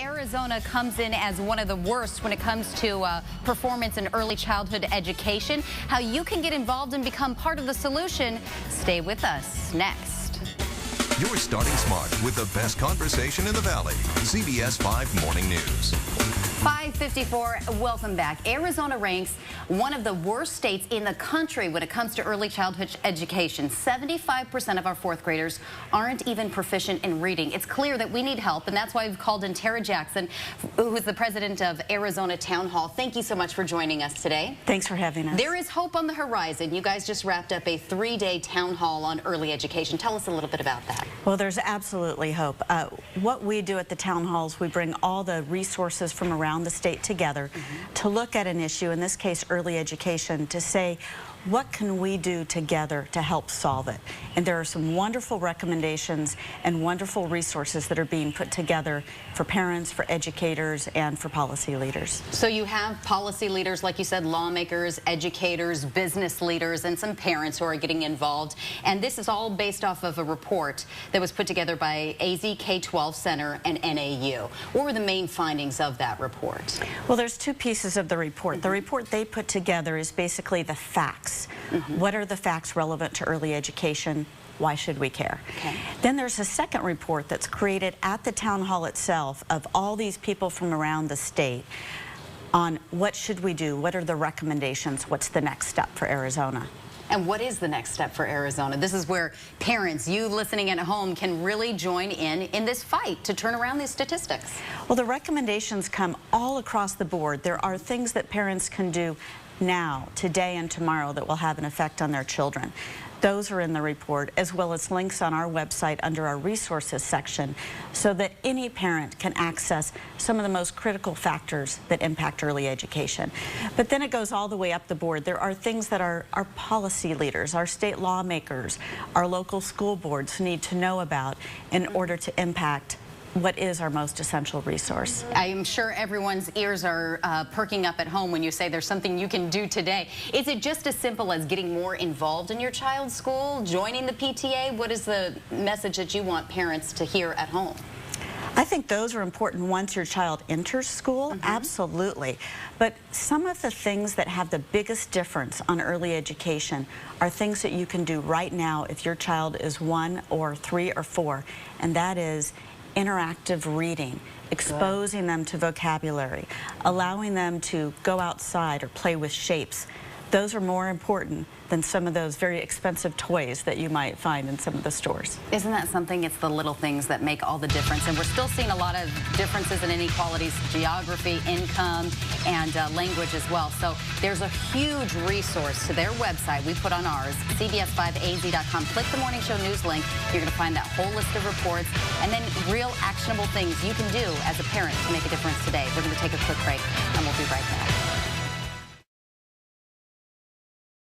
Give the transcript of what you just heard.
Arizona comes in as one of the worst when it comes to performance in early childhood education. How you can get involved and become part of the solution. Stay with us. Next. You're starting smart with the best conversation in the Valley. CBS 5 Morning News. 5:54. Welcome back. Arizona ranks one of the worst states in the country when it comes to early childhood education. 75% of our fourth graders aren't even proficient in reading. It's clear that we need help, and that's why we've called in Tara Jackson, who is the president of Arizona Town Hall. Thank you so much for joining us today. Thanks for having us. There is hope on the horizon. You guys just wrapped up a 3-day town hall on early education. Tell us a little bit about that. Well, there's absolutely hope. What we do at the town halls, we bring all the resources from around the state together to look at an issue, in this case early education, to say what can we do together to help solve it. And there are some wonderful recommendations and wonderful resources that are being put together for parents, for educators, and for policy leaders. So you have policy leaders, like you said, lawmakers, educators, business leaders, and some parents who are getting involved. And this is all based off of a report that was put together by AZ K-12 Center and NAU. What were the main findings of that report? Well, there's two pieces of the report. The report they put together is basically the facts. What are the facts relevant to early education? Why should we care? Okay. Then there's a second report that's created at the town hall itself of all these people from around the state on what should we do, what are the recommendations, what's the next step for Arizona. And what is the next step for Arizona? This is where parents, you listening at home, can really join in this fight to turn around these statistics. Well, the recommendations come all across the board. There are things that parents can do now, today and tomorrow, that will have an effect on their children. Those are in the report, as well as links on our website under our resources section, so that any parent can access some of the most critical factors that impact early education. But then it goes all the way up the board. There are things that our policy leaders, our state lawmakers, our local school boards need to know about in order to impact what is our most essential resource. I am sure everyone's ears are perking up at home when you say there's something you can do today. Is it just as simple as getting more involved in your child's school, joining the PTA? What is the message that you want parents to hear at home? I think those are important once your child enters school, absolutely. But some of the things that have the biggest difference on early education are things that you can do right now if your child is 1 or 3 or 4, and that is interactive reading, exposing them to vocabulary, allowing them to go outside or play with shapes. Those are more important than some of those very expensive toys that you might find in some of the stores. Isn't that something? It's the little things that make all the difference. And we're still seeing a lot of differences in inequalities, geography, income, and language as well. So there's a huge resource to their website. We put on ours, cbs5az.com. Click the morning show news link. You're going to find that whole list of reports and then real actionable things you can do as a parent to make a difference today. We're going to take a quick break, and we'll be right back.